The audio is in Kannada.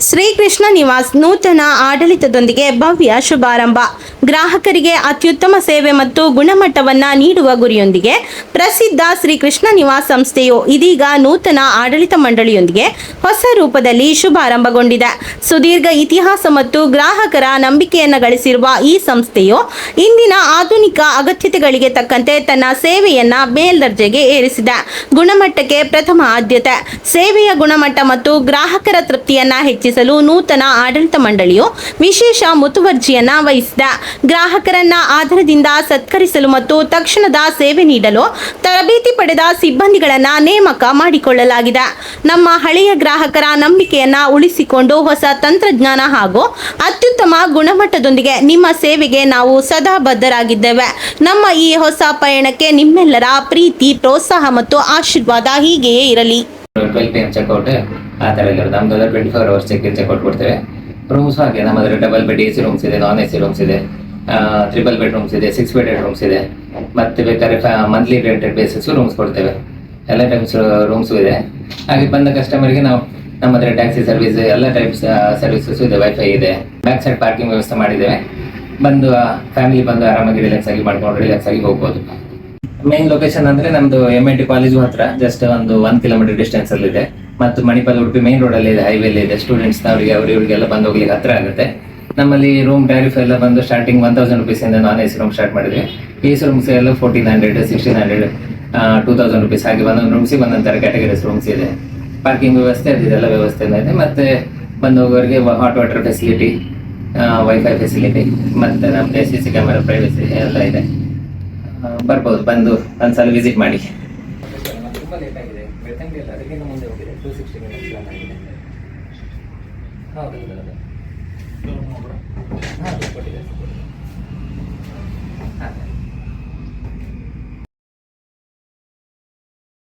ಶ್ರೀಕೃಷ್ಣ ನಿವಾಸ್ ನೂತನ ಆಡಳಿತದೊಂದಿಗೆ ಭವ್ಯ ಶುಭಾರಂಭ. ಗ್ರಾಹಕರಿಗೆ ಅತ್ಯುತ್ತಮ ಸೇವೆ ಮತ್ತು ಗುಣಮಟ್ಟವನ್ನು ನೀಡುವ ಗುರಿಯೊಂದಿಗೆ ಪ್ರಸಿದ್ಧ ಶ್ರೀಕೃಷ್ಣ ನಿವಾಸ್ ಸಂಸ್ಥೆಯು ಇದೀಗ ನೂತನ ಆಡಳಿತ ಮಂಡಳಿಯೊಂದಿಗೆ ಹೊಸ ರೂಪದಲ್ಲಿ ಶುಭಾರಂಭಗೊಂಡಿದೆ. ಸುದೀರ್ಘ ಇತಿಹಾಸ ಮತ್ತು ಗ್ರಾಹಕರ ನಂಬಿಕೆಯನ್ನು ಗಳಿಸಿರುವ ಈ ಸಂಸ್ಥೆಯು ಇಂದಿನ ಆಧುನಿಕ ಅಗತ್ಯತೆಗಳಿಗೆ ತಕ್ಕಂತೆ ತನ್ನ ಸೇವೆಯನ್ನು ಮೇಲ್ದರ್ಜೆಗೆ ಏರಿಸಿದೆ. ಗುಣಮಟ್ಟಕ್ಕೆ ಪ್ರಥಮ ಆದ್ಯತೆ. ಸೇವೆಯ ಗುಣಮಟ್ಟ ಮತ್ತು ಗ್ರಾಹಕರ ತೃಪ್ತಿಯನ್ನು ಹೆಚ್ಚಿಸಲು ನೂತನ ಆಡಳಿತ ಮಂಡಳಿಯು ವಿಶೇಷ ಮುತುವರ್ಜಿಯನ್ನ ವಹಿಸಿದೆ. ಗ್ರಾಹಕರನ್ನ ಆಧಾರದಿಂದ ಸತ್ಕರಿಸಲು ಮತ್ತು ತಕ್ಷಣದ ಸೇವೆ ನೀಡಲು ತರಬೇತಿ ಪಡೆದ ಸಿಬ್ಬಂದಿಗಳನ್ನ ನೇಮಕ ಮಾಡಿಕೊಳ್ಳಲಾಗಿದೆ. ನಮ್ಮ ಹಳೆಯ ಗ್ರಾಹಕರ ನಂಬಿಕೆಯನ್ನ ಉಳಿಸಿಕೊಂಡು ಹೊಸ ತಂತ್ರಜ್ಞಾನ ಹಾಗೂ ಅತ್ಯುತ್ತಮ ಗುಣಮಟ್ಟದೊಂದಿಗೆ ನಿಮ್ಮ ಸೇವೆಗೆ ನಾವು ಸದಾ ಬದ್ಧರಾಗಿದ್ದೇವೆ. ನಮ್ಮ ಈ ಹೊಸ ಪಯಣಕ್ಕೆ ನಿಮ್ಮೆಲ್ಲರ ಪ್ರೀತಿ, ಪ್ರೋತ್ಸಾಹ ಮತ್ತು ಆಶೀರ್ವಾದ ಹೀಗೆಯೇ ಇರಲಿ. 12 PM ಚೆಕ್ಔಟ್ ಆ ಥರ ಇಲ್ಲ. ನಮ್ದು 24 hours ಚೆಕ್ಔಟ್ ಕೊಡ್ತೇವೆ. ರೂಮ್ಸ್ ಹಾಗೆ ನಮ್ಮದ್ರ ಡಬಲ್ ಬೆಡ್ AC ರೂಮ್ಸ್ ಇದೆ, ನಾನ್ AC ರೂಮ್ಸ್ ಇದೆ, ಟ್ರಿಬಲ್ ಬೆಡ್ ರೂಮ್ಸ್ ಇದೆ, 6 ಬೆಡೆಡ್ ರೂಮ್ಸ್ ಇದೆ. ಮತ್ತೆ ಬೇಕಾದ್ರೆ ಮಂತ್ಲಿ ರೆಂಟೆಡ್ ಬೇಸಿಸ್ ರೂಮ್ಸ್ ಕೊಡ್ತೇವೆ. ಎಲ್ಲ ಟೈಪ್ಸ್ ರೂಮ್ಸು ಇದೆ. ಹಾಗೆ ಬಂದ ಕಸ್ಟಮರ್ಗೆ ನಾವು ನಮ್ಮ ಹತ್ರ ಟ್ಯಾಕ್ಸಿ ಸರ್ವಿಸ್ ಎಲ್ಲ ಟೈಪ್ಸ್ ಸರ್ವಿಸಸ್ ಇದೆ. ವೈಫೈ ಇದೆ. ಬ್ಯಾಕ್ ಸೈಡ್ ಪಾರ್ಕಿಂಗ್ ವ್ಯವಸ್ಥೆ ಮಾಡಿದ್ದೇವೆ. ಬಂದು ಫ್ಯಾಮಿಲಿ ಬಂದು ಆರಾಮಾಗಿ ರಿಲ್ಯಾಕ್ಸ್ ಆಗಿ ಹೋಗ್ಬೋದು. ಮೇನ್ ಲೊಕೇಶನ್ ಅಂದ್ರೆ ನಮ್ದು MIT ಕಾಲೇಜು ಹತ್ರ ಜಸ್ಟ್ ಒಂದು 1 ಕಿಲೋಮೀಟರ್ ಡಿಸ್ಟೆನ್ಸ್ ಅಲ್ಲಿ ಇದೆ. ಮತ್ತು ಮಣಿಪಾಲ್ ಉಡುಪಿ ಮೇನ್ ರೋಡ್ ಅಲ್ಲಿ ಇದೆ, ಹೈವೇಲಿ ಇದೆ. ಸ್ಟೂಡೆಂಟ್ಸ್ ಅವರಿಗೆಲ್ಲ ಬಂದು ಹೋಗ್ಲಿಕ್ಕೆ ಹತ್ರ ಆಗುತ್ತೆ. ನಮ್ಮಲ್ಲಿ ರೂಮ್ ಟ್ಯಾರಿಫ್ ಎಲ್ಲ ಬಂದು ಸ್ಟಾರ್ಟಿಂಗ್ 1000 rupees ಇಂದ ನಾನ್ AC ರೂಮ್ ಸ್ಟಾರ್ಟ್ ಮಾಡಿದ್ವಿ. AC ರೂಮ್ಸ್ ಎಲ್ಲ 1400, 1600, 2000 rupees ಹಾಗೆ ಒಂದೊಂದು ರೂಮ್ಸಿಗೆ ಒಂದೊಂದು ತರ ಕ್ಯಾಟಗರೀಸ್ ರೂಮ್ಸ್ ಇದೆ. ಪಾರ್ಕಿಂಗ್ ವ್ಯವಸ್ಥೆ ಅದೆಲ್ಲ ವ್ಯವಸ್ಥೆ ಇದೆ. ಮತ್ತೆ ಬಂದು ಹೋಗೋರಿಗೆ hot water facility, wifi facility, ಮತ್ತೆ ನಮ್ಮ CC ಕ್ಯಾಮೆರಾ ಪ್ರೈವಸಿ ಎಲ್ಲ ಇದೆ. ಬರ್ಬೋದು, ಬಂದು ಒಂದ್ಸಲ ವಿಸಿಟ್ ಮಾಡಿ. ತುಂಬ ಲೇಟ್ ಆಗಿದೆ, ಬೆಳ್ತಂಗಡಿ ಅಲ್ಲ, ಅದಕ್ಕಿಂತ ಮುಂದೆ ಹೋಗಿದೆ. 260 minutes ಆಗಿದೆ. ಹೌದು.